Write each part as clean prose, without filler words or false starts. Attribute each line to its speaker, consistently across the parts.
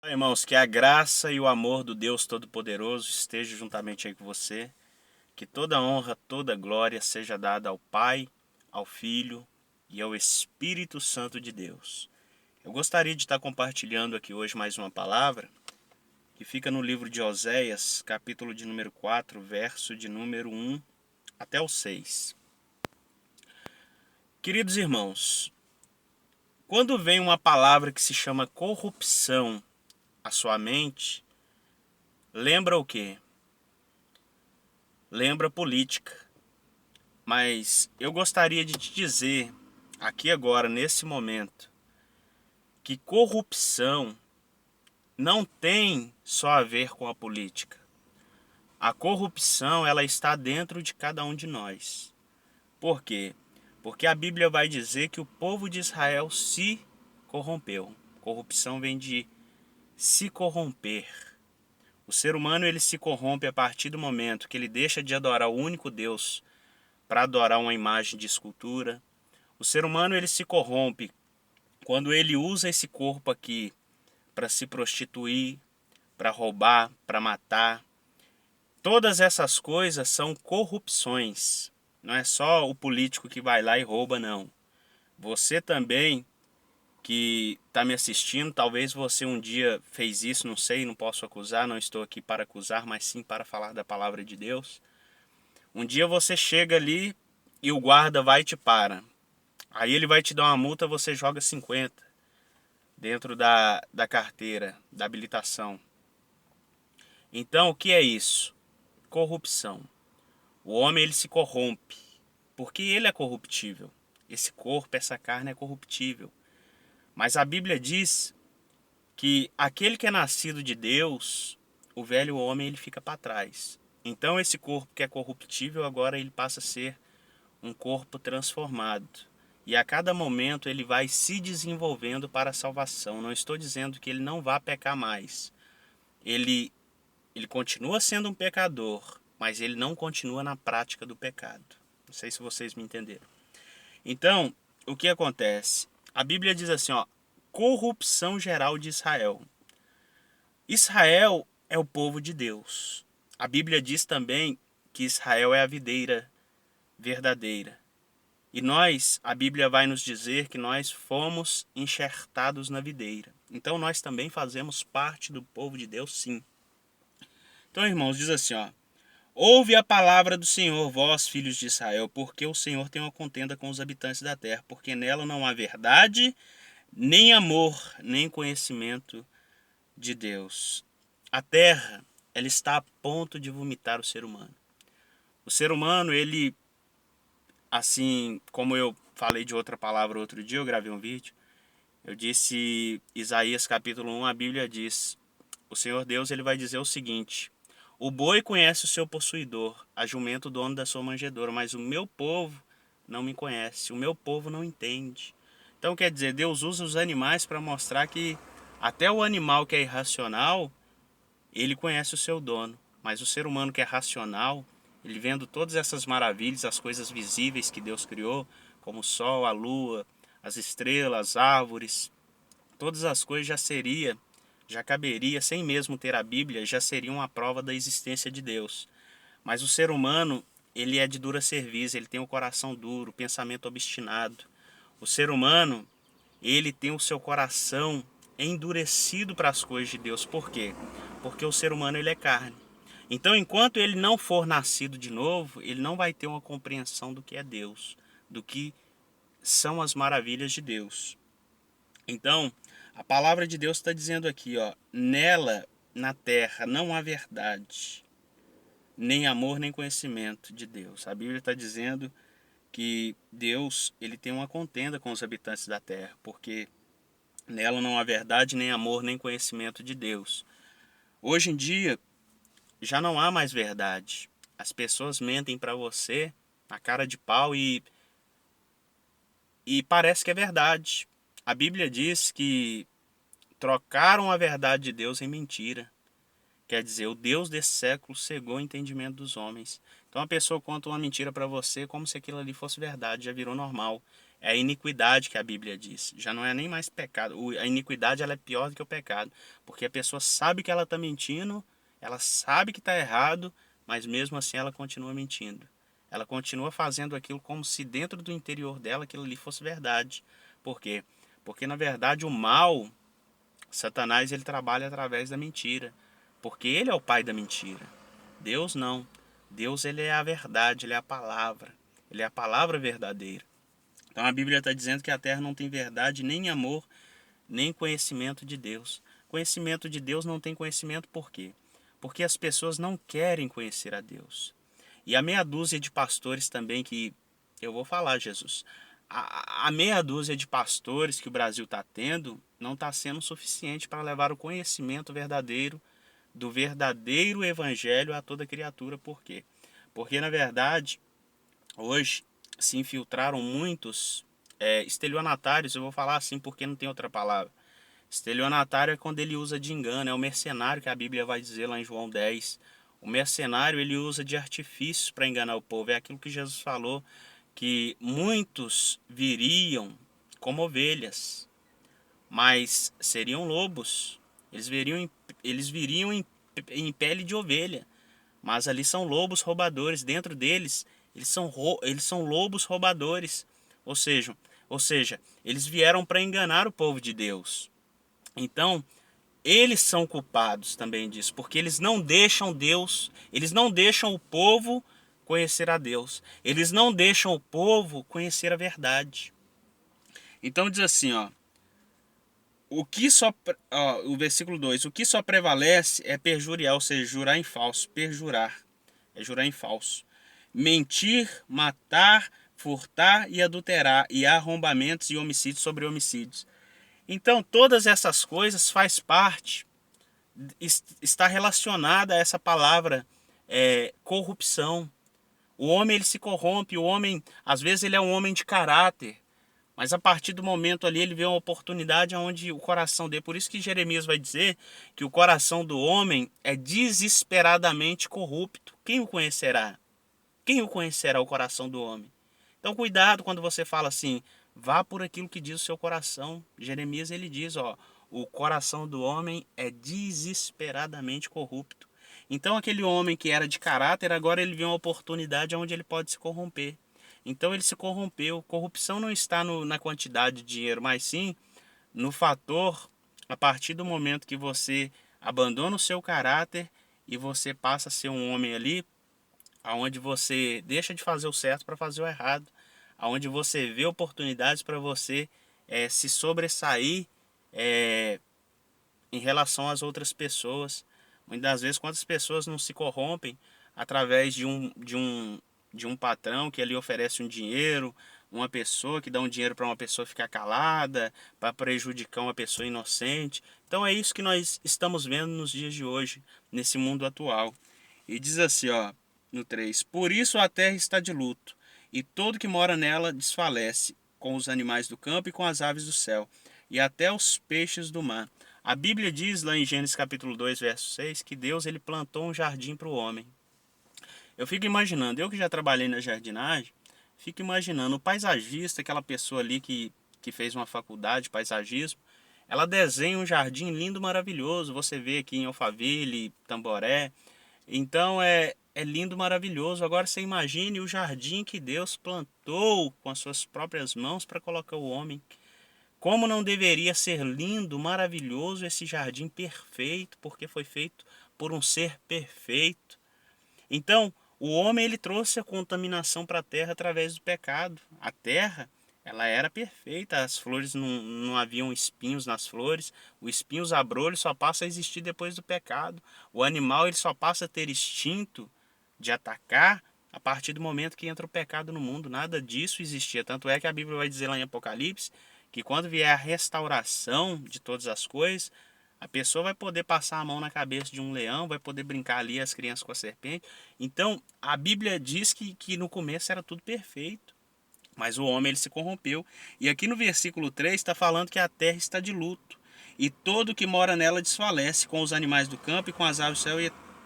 Speaker 1: Irmãos, que a graça e o amor do Deus Todo-Poderoso esteja juntamente aí com você. Que toda honra, toda glória seja dada ao Pai, ao Filho e ao Espírito Santo de Deus. Eu gostaria de estar compartilhando aqui hoje mais uma palavra que fica no livro de Oséias, capítulo de número 4, verso de número 1 até o 6. Queridos irmãos, quando vem uma palavra que se chama corrupção à sua mente, lembra o quê? Lembra política. Mas eu gostaria de te dizer, aqui agora, nesse momento, que corrupção não tem só a ver com a política. A corrupção, ela está dentro de cada um de nós. Por quê? Porque a Bíblia vai dizer que o povo de Israel se corrompeu. Corrupção vem de se corromper. O ser humano, ele se corrompe a partir do momento que ele deixa de adorar o único Deus para adorar uma imagem de escultura. O ser humano, ele se corrompe quando ele usa esse corpo aqui para se prostituir, para roubar, para matar. Todas essas coisas são corrupções. Não é só o político que vai lá e rouba, não. Você também que está me assistindo, talvez você um dia fez isso, não sei, não posso acusar, não estou aqui para acusar, mas sim para falar da palavra de Deus. Um dia você chega ali e o guarda vai e te para. Aí ele vai te dar uma multa, você joga 50 dentro da carteira, da habilitação. Então, o que é isso? Corrupção. O homem, ele se corrompe, porque ele é corruptível. Esse corpo, essa carne é corruptível. Mas a Bíblia diz que aquele que é nascido de Deus, o velho homem, ele fica para trás. Então, esse corpo que é corruptível, agora ele passa a ser um corpo transformado. E a cada momento ele vai se desenvolvendo para a salvação. Não estou dizendo que ele não vá pecar mais. Ele continua sendo um pecador, mas ele não continua na prática do pecado. Não sei se vocês me entenderam. Então, o que acontece? A Bíblia diz assim, ó, corrupção geral de Israel. Israel é o povo de Deus. A Bíblia diz também que Israel é a videira verdadeira. E nós, a Bíblia vai nos dizer que nós fomos enxertados na videira. Então nós também fazemos parte do povo de Deus, sim. Então, irmãos, diz assim, ó: ouve a palavra do Senhor, vós, filhos de Israel, porque o Senhor tem uma contenda com os habitantes da terra, porque nela não há verdade, nem amor, nem conhecimento de Deus. A terra, ela está a ponto de vomitar o ser humano. O ser humano, ele, assim como eu falei de outra palavra outro dia, eu gravei um vídeo, eu disse Isaías capítulo 1, a Bíblia diz, o Senhor Deus, ele vai dizer o seguinte: o boi conhece o seu possuidor, a jumenta o dono da sua manjedoura, mas o meu povo não me conhece, o meu povo não entende. Então quer dizer, Deus usa os animais para mostrar que até o animal que é irracional, ele conhece o seu dono. Mas o ser humano que é racional, ele vendo todas essas maravilhas, as coisas visíveis que Deus criou, como o sol, a lua, as estrelas, as árvores, todas as coisas já caberia, sem mesmo ter a Bíblia, já seria uma prova da existência de Deus. Mas o ser humano, ele é de dura cerviz, ele tem o coração duro, o pensamento obstinado. O ser humano, ele tem o seu coração endurecido para as coisas de Deus. Por quê? Porque o ser humano, ele é carne. Então, enquanto ele não for nascido de novo, ele não vai ter uma compreensão do que é Deus, do que são as maravilhas de Deus. Então, a palavra de Deus está dizendo aqui, ó, nela, na terra, não há verdade, nem amor, nem conhecimento de Deus. A Bíblia está dizendo que Deus, ele tem uma contenda com os habitantes da terra, porque nela não há verdade, nem amor, nem conhecimento de Deus. Hoje em dia, já não há mais verdade. As pessoas mentem para você na cara de pau e parece que é verdade. A Bíblia diz que trocaram a verdade de Deus em mentira. Quer dizer, o Deus desse século cegou o entendimento dos homens. Então a pessoa conta uma mentira para você como se aquilo ali fosse verdade, já virou normal. É a iniquidade que a Bíblia diz. Já não é nem mais pecado. A iniquidade ela é pior do que o pecado. Porque a pessoa sabe que ela está mentindo, ela sabe que está errado, mas mesmo assim ela continua mentindo. Ela continua fazendo aquilo como se dentro do interior dela aquilo ali fosse verdade. Por quê? Porque na verdade o mal, Satanás, ele trabalha através da mentira. Porque ele é o pai da mentira. Deus não. Deus, ele é a verdade, ele é a palavra. Ele é a palavra verdadeira. Então a Bíblia está dizendo que a terra não tem verdade, nem amor, nem conhecimento de Deus. Conhecimento de Deus não tem conhecimento por quê? Porque as pessoas não querem conhecer a Deus. E a meia dúzia de pastores também que, eu vou falar, Jesus, a meia dúzia de pastores que o Brasil está tendo não está sendo suficiente para levar o conhecimento verdadeiro do verdadeiro evangelho a toda criatura. Por quê? Porque na verdade, hoje se infiltraram muitos estelionatários, eu vou falar assim porque não tem outra palavra. Estelionatário é quando ele usa de engano, é o mercenário que a Bíblia vai dizer lá em João 10. O mercenário, ele usa de artifícios para enganar o povo. É aquilo que Jesus falou, que muitos viriam como ovelhas, mas seriam lobos. Eles viriam em pele de ovelha, mas ali são lobos roubadores. Dentro deles, eles são lobos roubadores. Ou seja, ou seja, eles vieram para enganar o povo de Deus. Então, eles são culpados também disso, porque eles não deixam Deus, eles não deixam o povo conhecer a Deus. Eles não deixam o povo conhecer a verdade. Então diz assim, o versículo 2, o que só prevalece é perjuriar, ou seja, jurar em falso, perjurar, é jurar em falso. Mentir, matar, furtar e adulterar, e há arrombamentos e homicídios sobre homicídios. Então, todas essas coisas faz parte, está relacionada a essa palavra corrupção. O homem, ele se corrompe, o homem, às vezes ele é um homem de caráter, mas a partir do momento ali ele vê uma oportunidade onde o coração dele. Por isso que Jeremias vai dizer que o coração do homem é desesperadamente corrupto. Quem o conhecerá? Quem o conhecerá, o coração do homem? Então cuidado quando você fala assim, vá por aquilo que diz o seu coração. Jeremias, ele diz, o coração do homem é desesperadamente corrupto. Então aquele homem que era de caráter, agora ele vê uma oportunidade onde ele pode se corromper. Então ele se corrompeu. Corrupção não está na quantidade de dinheiro, mas sim no fator, a partir do momento que você abandona o seu caráter e você passa a ser um homem ali, aonde você deixa de fazer o certo para fazer o errado, aonde você vê oportunidades para você se sobressair em relação às outras pessoas. Muitas das vezes, quantas pessoas não se corrompem através de um patrão que ali oferece um dinheiro, uma pessoa que dá um dinheiro para uma pessoa ficar calada, para prejudicar uma pessoa inocente. Então é isso que nós estamos vendo nos dias de hoje, nesse mundo atual. E diz assim, no 3: por isso a terra está de luto, e todo que mora nela desfalece, com os animais do campo e com as aves do céu, e até os peixes do mar. A Bíblia diz lá em Gênesis capítulo 2, verso 6, que Deus ele plantou um jardim para o homem. Eu fico imaginando, eu que já trabalhei na jardinagem, fico imaginando o paisagista, aquela pessoa ali que fez uma faculdade de paisagismo, ela desenha um jardim lindo, maravilhoso. Você vê aqui em Alphaville, Tamboré. Então é lindo, maravilhoso. Agora você imagine o jardim que Deus plantou com as suas próprias mãos para colocar o homem. Como não deveria ser lindo, maravilhoso esse jardim perfeito, porque foi feito por um ser perfeito. Então, o homem ele trouxe a contaminação para a terra através do pecado. A terra, ela era perfeita, as flores não haviam espinhos nas flores. O espinho, os abrolhos só passa a existir depois do pecado. O animal ele só passa a ter instinto de atacar a partir do momento que entra o pecado no mundo. Nada disso existia. Tanto é que a Bíblia vai dizer lá em Apocalipse que quando vier a restauração de todas as coisas, a pessoa vai poder passar a mão na cabeça de um leão, vai poder brincar ali as crianças com a serpente. Então, a Bíblia diz que no começo era tudo perfeito, mas o homem ele se corrompeu. E aqui no versículo 3 está falando que a terra está de luto, e todo que mora nela desfalece, com os animais do campo e com as aves do céu,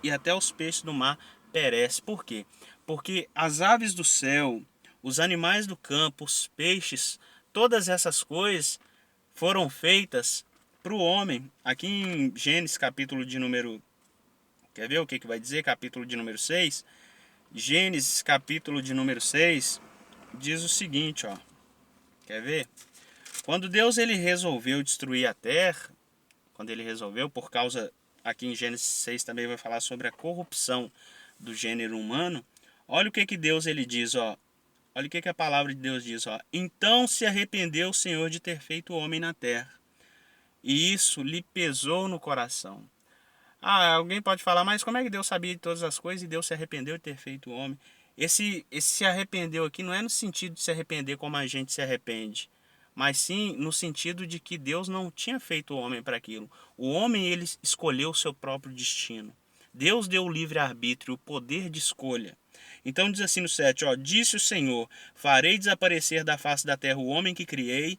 Speaker 1: e até os peixes do mar perece. Por quê? Porque as aves do céu, os animais do campo, os peixes, todas essas coisas foram feitas para o homem. Aqui em Gênesis, capítulo de número... Quer ver o que vai dizer? Capítulo de número 6. Gênesis, capítulo de número 6, diz o seguinte, ó. Quer ver? Quando Deus ele resolveu destruir a terra, quando ele resolveu, por causa... Aqui em Gênesis 6 também vai falar sobre a corrupção do gênero humano. Olha o que Deus ele diz, ó. Olha o que a palavra de Deus diz, ó. Então se arrependeu o Senhor de ter feito o homem na terra, e isso lhe pesou no coração. Ah, alguém pode falar, mas como é que Deus sabia de todas as coisas e Deus se arrependeu de ter feito o homem? Esse se arrependeu aqui não é no sentido de se arrepender como a gente se arrepende, mas sim no sentido de que Deus não tinha feito o homem para aquilo. O homem ele escolheu o seu próprio destino. Deus deu o livre-arbítrio, o poder de escolha. Então diz assim no 7, ó, disse o Senhor, farei desaparecer da face da terra o homem que criei,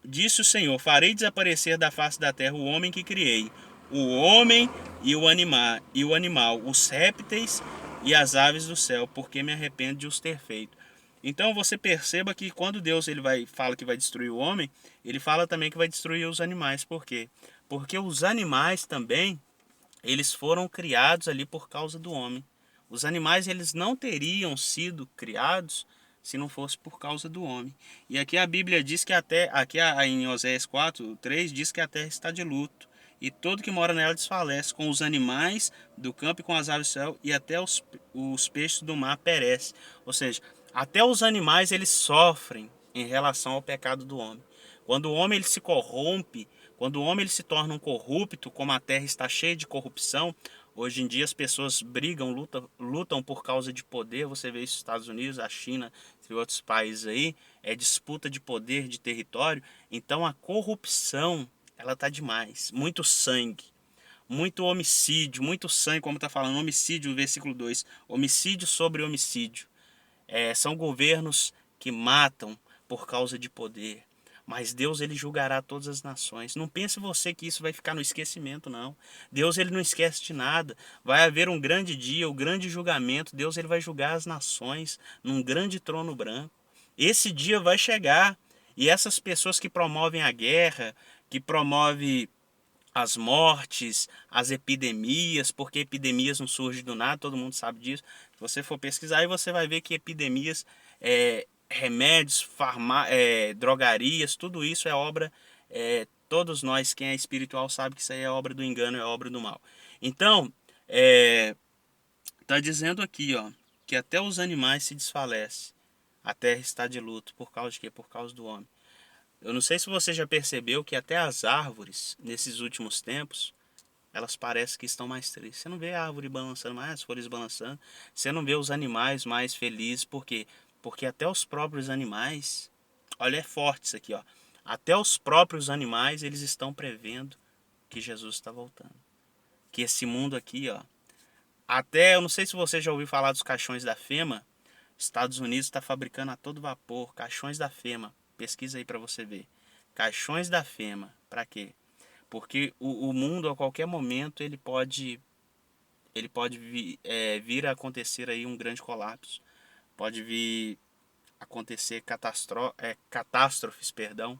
Speaker 1: disse o Senhor, farei desaparecer da face da terra o homem que criei, o homem e o animal, os répteis e as aves do céu, porque me arrependo de os ter feito. Então você perceba que quando Deus fala que vai destruir o homem, ele fala também que vai destruir os animais. Por quê? Porque os animais também, eles foram criados ali por causa do homem. Os animais eles não teriam sido criados se não fosse por causa do homem. E aqui a Bíblia diz que em Oséias 4:3 diz que a terra está de luto, e todo que mora nela desfalece, com os animais do campo e com as aves do céu, e até os peixes do mar perecem. Ou seja, até os animais eles sofrem em relação ao pecado do homem. Quando o homem ele se corrompe, quando o homem ele se torna um corrupto, como a terra está cheia de corrupção, hoje em dia as pessoas brigam, lutam por causa de poder. Você vê isso nos Estados Unidos, a China, entre outros países aí, é disputa de poder, de território. Então a corrupção, ela tá demais. Muito sangue, muito homicídio, muito sangue, como está falando, homicídio, versículo 2. Homicídio sobre homicídio. São governos que matam por causa de poder. Mas Deus ele julgará todas as nações. Não pense você que isso vai ficar no esquecimento, não. Deus ele não esquece de nada. Vai haver um grande dia, o grande julgamento. Deus ele vai julgar as nações num grande trono branco. Esse dia vai chegar. E essas pessoas que promovem a guerra, que promovem as mortes, as epidemias, porque epidemias não surgem do nada, todo mundo sabe disso. Se você for pesquisar, aí você vai ver que epidemias, remédios, drogarias, tudo isso é obra, todos nós, quem é espiritual, sabe que isso aí é obra do engano, é obra do mal. Então, está dizendo aqui, ó, que até os animais se desfalecem, a terra está de luto, por causa de quê? Por causa do homem. Eu não sei se você já percebeu que até as árvores, nesses últimos tempos, elas parecem que estão mais tristes. Você não vê a árvore balançando mais, as folhas balançando. Você não vê os animais mais felizes. Por quê? Porque até os próprios animais... Olha, é forte isso aqui, ó. Até os próprios animais, eles estão prevendo que Jesus está voltando. Que esse mundo aqui, ó... Até, eu não sei se você já ouviu falar dos caixões da FEMA. Estados Unidos está fabricando a todo vapor caixões da FEMA. Pesquisa aí para você ver. Caixões da FEMA. Para quê? Porque o mundo a qualquer momento ele pode vir a acontecer aí um grande colapso. Pode vir acontecer catástrofes, perdão.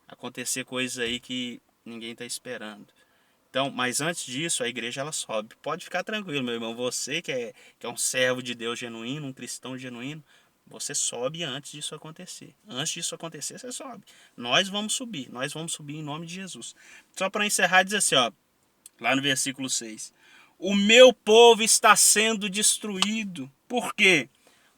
Speaker 1: Acontecer coisas aí que ninguém está esperando. Então, mas antes disso, a igreja ela sobe. Pode ficar tranquilo, meu irmão. Você que é um servo de Deus genuíno, um cristão genuíno, você sobe antes disso acontecer. Antes disso acontecer, você sobe. Nós vamos subir em nome de Jesus. Só para encerrar, diz assim, ó, lá no versículo 6. O meu povo está sendo destruído. Por quê?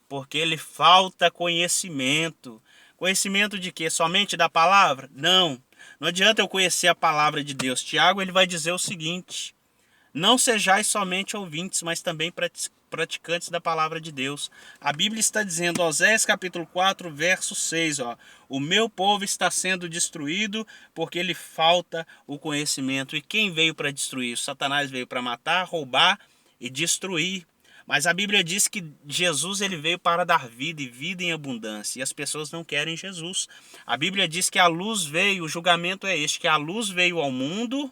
Speaker 1: Porque ele falta conhecimento. Conhecimento de quê? Somente da palavra? Não. Não adianta eu conhecer a palavra de Deus. Tiago ele vai dizer o seguinte: não sejais somente ouvintes, mas também praticantes da palavra de Deus. A Bíblia está dizendo, Oséias capítulo 4, verso 6, ó, o meu povo está sendo destruído porque lhe falta o conhecimento. E quem veio para destruir? Satanás veio para matar, roubar e destruir. Mas a Bíblia diz que Jesus ele veio para dar vida e vida em abundância. E as pessoas não querem Jesus. A Bíblia diz que a luz veio, o julgamento é este, que a luz veio ao mundo,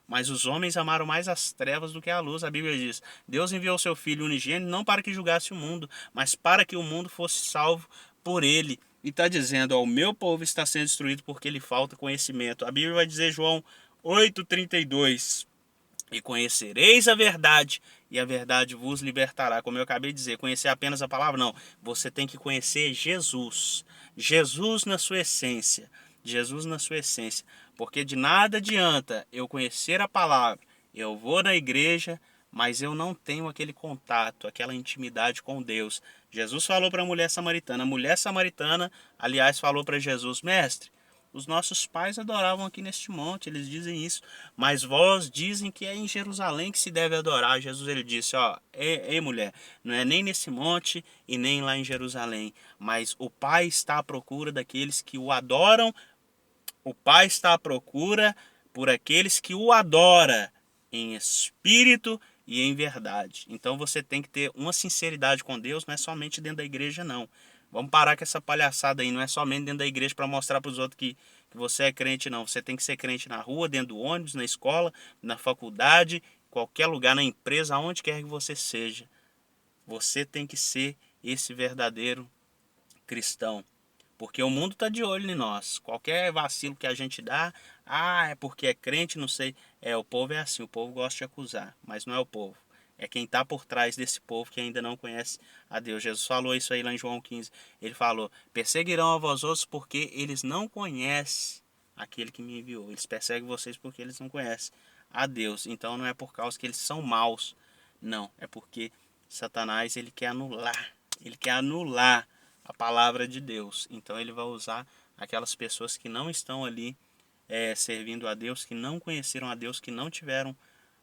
Speaker 1: mas os homens amaram mais as trevas do que a luz. A Bíblia diz, Deus enviou seu Filho unigênito não para que julgasse o mundo, mas para que o mundo fosse salvo por ele. e está dizendo, ó, o meu povo está sendo destruído porque lhe falta conhecimento. A Bíblia vai dizer, João 8,32, e conhecereis a verdade, e a verdade vos libertará. Como eu acabei de dizer, conhecer apenas a palavra, não. Você tem que conhecer Jesus. Jesus na sua essência. Jesus na sua essência. Porque de nada adianta eu conhecer a palavra, eu vou na igreja, mas eu não tenho aquele contato, aquela intimidade com Deus. Jesus falou para a mulher samaritana. A mulher samaritana, aliás, falou para Jesus, mestre, os nossos pais adoravam aqui neste monte, eles dizem isso, mas vós dizem que é em Jerusalém que se deve adorar. Jesus ele disse, ó, ei mulher, não é nem nesse monte e nem lá em Jerusalém, mas o Pai está à procura daqueles que o adoram, o Pai está à procura por aqueles que o adoram em espírito e em verdade. Então você tem que ter uma sinceridade com Deus, não é somente dentro da igreja não. Vamos parar com essa palhaçada aí, não é somente dentro da igreja para mostrar para os outros que você é crente não. Você tem que ser crente na rua, dentro do ônibus, na escola, na faculdade, qualquer lugar, na empresa, aonde quer que você seja. Você tem que ser esse verdadeiro cristão. Porque o mundo está de olho em nós. Qualquer vacilo que a gente dá, é porque é crente, não sei. O povo é assim, o povo gosta de acusar, mas não é o povo. É quem está por trás desse povo que ainda não conhece a Deus. Jesus falou isso aí lá em João 15. Ele falou, perseguirão a vós outros porque eles não conhecem aquele que me enviou. Eles perseguem vocês porque eles não conhecem a Deus. Então não é por causa que eles são maus. Não, é porque Satanás ele quer anular. Ele quer anular a palavra de Deus. Então ele vai usar aquelas pessoas que não estão ali servindo a Deus, que não conheceram a Deus, que não tiveram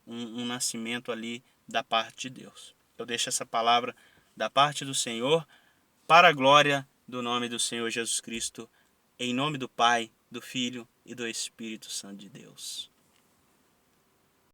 Speaker 1: um nascimento ali da parte de Deus. Eu deixo essa palavra da parte do Senhor para a glória do nome do Senhor Jesus Cristo, em nome do Pai, do Filho e do Espírito Santo de Deus.